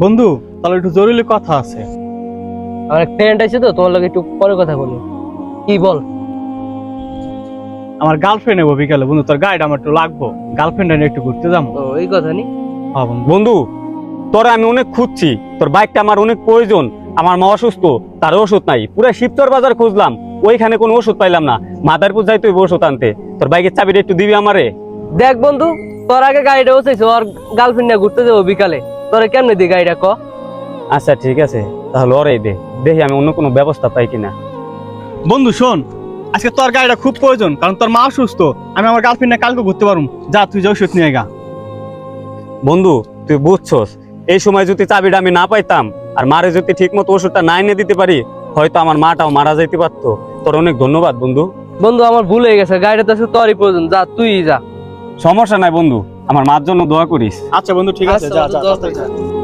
বন্ধু, তাহলে একটু জরুরি কথা আছে। আমার এক ফ্রেন্ড আছে তো, তোমার লগে একটু পরে কথা বলি। কি বল? আমার গার্লফ্রেন্ড নেবো বিকালে, বন্ধু তোর গাড়িটা আমার একটু লাগবো। গার্লফ্রেন্ড নিয়ে একটু ঘুরতে যাবো। ও এই কথা নি। হ্যাঁ বন্ধু। বন্ধু, তোরা আমি অনেক খুঁজছি, তোর বাইকটা আমার অনেক প্রয়োজন। আমার মা অসুস্থ, তার ওষুধ নাই। পুরো শিবচর বাজার খুঁজলাম, ওইখানে কোনো ওষুধ পাইলাম না। মাদারপুর যাইতে হইব ওষুধ আনতে। তোর বাইকের চাবিটা একটু দিবি আমারে? দেখ বন্ধু, তোর আগে গাড়িটা বসেছে, ওর গার্লফ্রেন্ড নিয়ে ঘুরতে যাবো বিকালে। তোরে কেমনে দি গাড়িটা ক? আচ্ছা ঠিক আছে, তাহলে ওরাই দে, দেখি আমি অন্য কোনো ব্যবস্থা পাই কিনা। বন্ধু শোন, আজকে তোর গাড়িটা খুব প্রয়োজন, কারণ তোর মা অসুস্থ। আমি আমার গার্লফ্রেন্ড নিয়ে কালকে ঘুরতে পারবো। যা, তুই যা ওষুধ নিয়ে গা। বন্ধু, তুই বুঝছস, এই সময় যদি চাবিটা আমি না পাইতাম আর মারে যদি ঠিক মতো ওষুধটা না এনে দিতে পারি, হয়তো আমার মাটাও মারা যাইতে পারতো। তোর অনেক ধন্যবাদ বন্ধু। বন্ধু আমার ভুল হয়ে গেছে, গাড়িটা তো আজকে তোরই প্রয়োজন। যা, তুই যা। সমস্যা নাই বন্ধু, আমার মার জন্য দোয়া করিস। আচ্ছা বন্ধু, ঠিক আছে, আচ্ছা যা বন্ধু, যা দোয়া তাড়াতাড়ি করিস। যা।